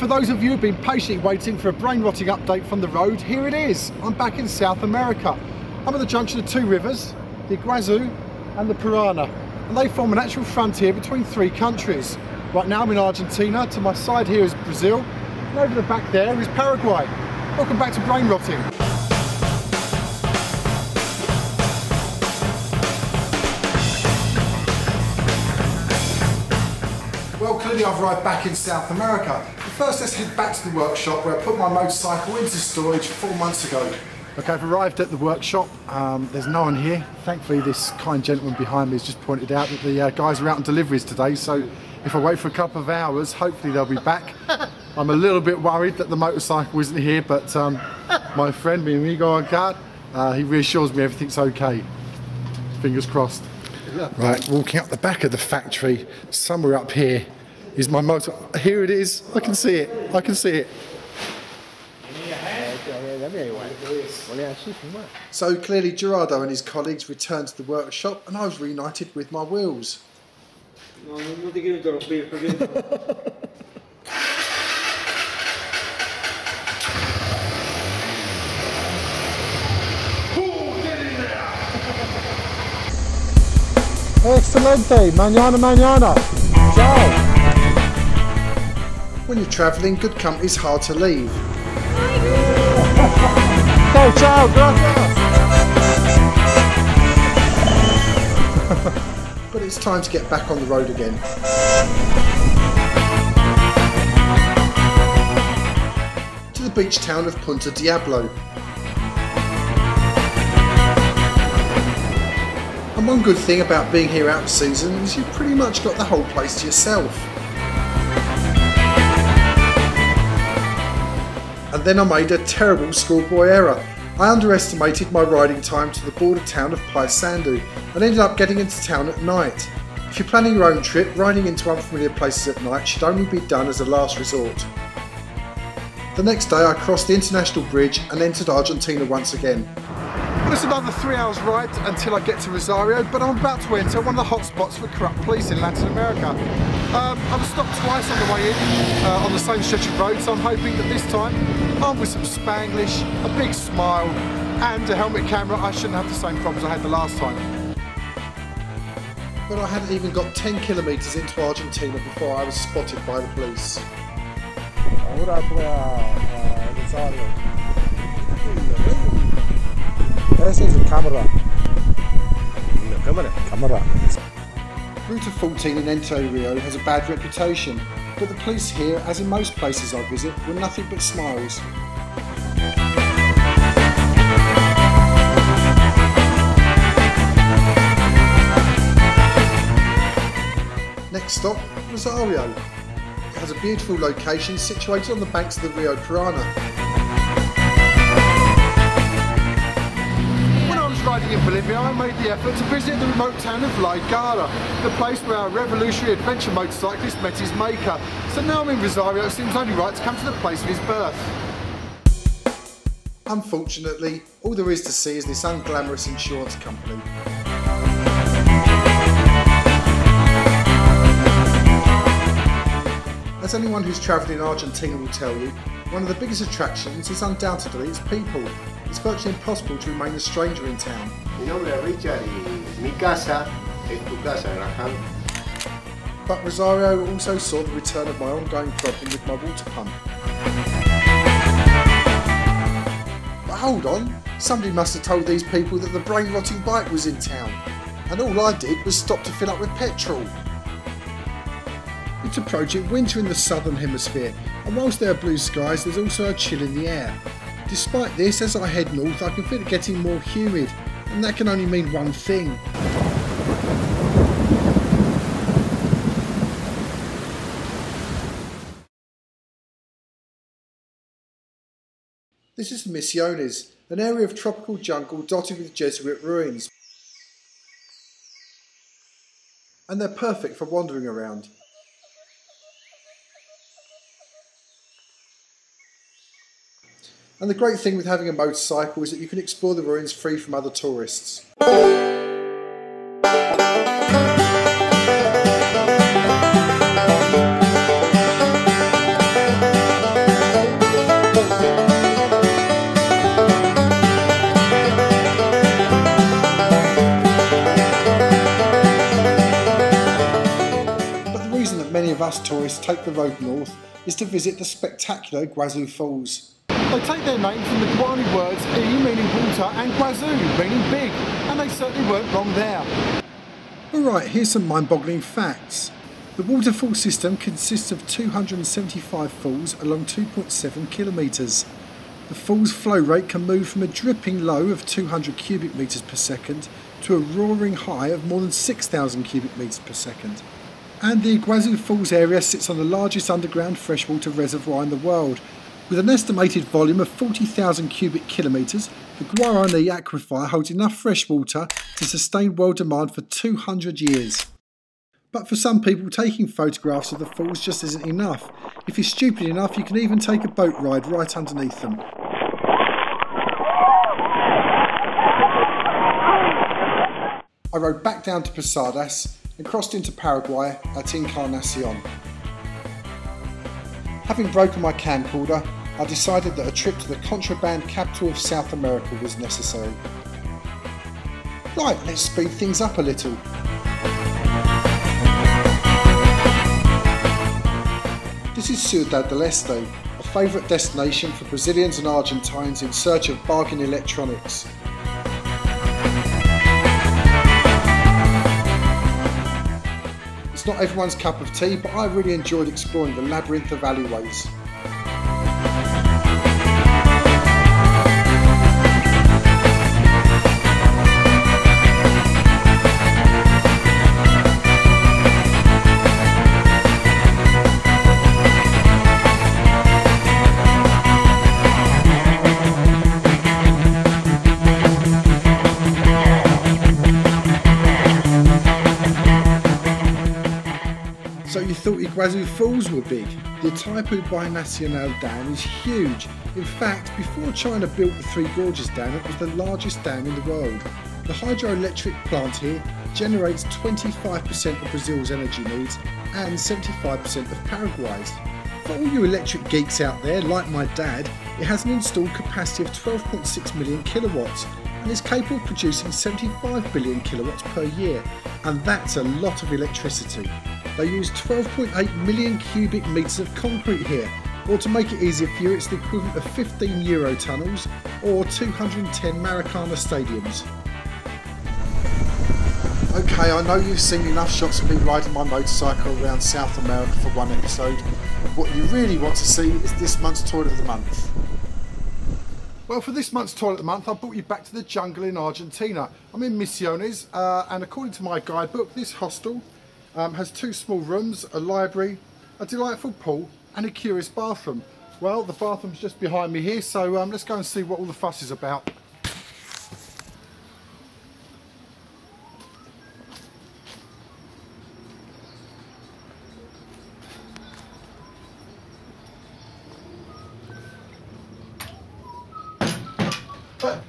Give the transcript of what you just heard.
those of you who've been patiently waiting for a brain-rotting update from the road, here it is. I'm back in South America. I'm at the junction of two rivers, the Iguazu and the Paraná, and they form an actual frontier between three countries. Right now I'm in Argentina, to my side here is Brazil, and over the back there is Paraguay. Welcome back to Brainrotting. Well, clearly I've arrived back in South America. But first let's head back to the workshop where I put my motorcycle into storage 4 months ago. Okay, I've arrived at the workshop. There's no one here. Thankfully this kind gentleman behind me has just pointed out that the guys are out on deliveries today, so if I wait for a couple of hours, hopefully they'll be back. I'm a little bit worried that the motorcycle isn't here, but my friend, mi amigo Agad, he reassures me everything's okay. Fingers crossed. Right, walking up the back of the factory, somewhere up here is my motor. Here it is. I can see it. I can see it. So clearly Gerardo and his colleagues returned to the workshop and I was reunited with my wheels. Excelente, mañana. Ciao. When you're travelling, good company's hard to leave. Oh, ciao, gracias. But it's time to get back on the road again. To the beach town of Punta Diablo. And one good thing about being here out of season is you've pretty much got the whole place to yourself. And then I made a terrible schoolboy error. I underestimated my riding time to the border town of Paysandú and ended up getting into town at night. If you're planning your own trip, riding into unfamiliar places at night should only be done as a last resort. The next day I crossed the international bridge and entered Argentina once again. Well, it's another 3 hours ride until I get to Rosario, but I'm about to enter one of the hotspots for corrupt police in Latin America. I was stopped twice on the way in, on the same stretch of road, so I'm hoping that this time, armed with some Spanglish, a big smile and a helmet camera, I shouldn't have the same problems I had the last time. But I hadn't even got 10 kilometres into Argentina before I was spotted by the police. This is a camera. Camera. Route 14 in Entre Rio has a bad reputation, but the police here, as in most places I visit, were nothing but smiles. Next stop, Rosario. It has a beautiful location situated on the banks of the Rio Paraná. Riding in Bolivia, I made the effort to visit the remote town of La Garra, the place where our revolutionary adventure motorcyclist met his maker. So now I'm in Rosario, it seems only right to come to the place of his birth. Unfortunately, all there is to see is this unglamorous insurance company. As anyone who's travelled in Argentina will tell you, one of the biggest attractions is undoubtedly its people. It's virtually impossible to remain a stranger in town. Mi nombre es Richard y mi casa es tu casa, Graham. But Rosario also saw the return of my ongoing problem with my water pump. But hold on, somebody must have told these people that the brain-rotting bike was in town, and all I did was stop to fill up with petrol. It's approaching winter in the southern hemisphere, and whilst there are blue skies, there's also a chill in the air. Despite this, as I head north, I can feel it getting more humid, and that can only mean one thing. This is the Misiones, an area of tropical jungle dotted with Jesuit ruins. And they're perfect for wandering around. And the great thing with having a motorcycle is that you can explore the ruins free from other tourists. us tourists take the road north is to visit the spectacular Iguazu Falls. They take their name from the Guarani words E meaning water and Iguazu meaning big, and they certainly weren't wrong there. Alright, here's some mind-boggling facts. The waterfall system consists of 275 falls along 2.7 kilometres. The fall's flow rate can move from a dripping low of 200 cubic metres per second to a roaring high of more than 6,000 cubic metres per second. And the Iguazu Falls area sits on the largest underground freshwater reservoir in the world. With an estimated volume of 40,000 cubic kilometres, the Guarani aquifer holds enough fresh water to sustain world demand for 200 years. But for some people, taking photographs of the falls just isn't enough. If you're stupid enough, you can even take a boat ride right underneath them. I rode back down to Posadas and crossed into Paraguay at Encarnacion. Having broken my camcorder, I decided that a trip to the contraband capital of South America was necessary. Right, let's speed things up a little. This is Ciudad del Este, a favourite destination for Brazilians and Argentines in search of bargain electronics. It's not everyone's cup of tea, but I really enjoyed exploring the labyrinth of alleyways. So you thought Iguazu Falls were big? The Itaipu Binacional Dam is huge. In fact, before China built the Three Gorges Dam, it was the largest dam in the world. The hydroelectric plant here generates 25% of Brazil's energy needs and 75% of Paraguay's. For all you electric geeks out there, like my dad, it has an installed capacity of 12.6 million kilowatts and is capable of producing 75 billion kilowatts per year, and that's a lot of electricity. They use 12.8 million cubic metres of concrete here, or to make it easier for you, it's the equivalent of 15 Eurotunnels or 210 Maracana stadiums. Okay, I know you've seen enough shots of me riding my motorcycle around South America for one episode. What you really want to see is this month's Toilet of the Month. Well, for this month's Toilet of the Month, I brought you back to the jungle in Argentina. I'm in Misiones, and according to my guidebook, this hostel has 2 small rooms, a library, a delightful pool and a curious bathroom. Well, the bathroom's just behind me here, so let's go and see what all the fuss is about. But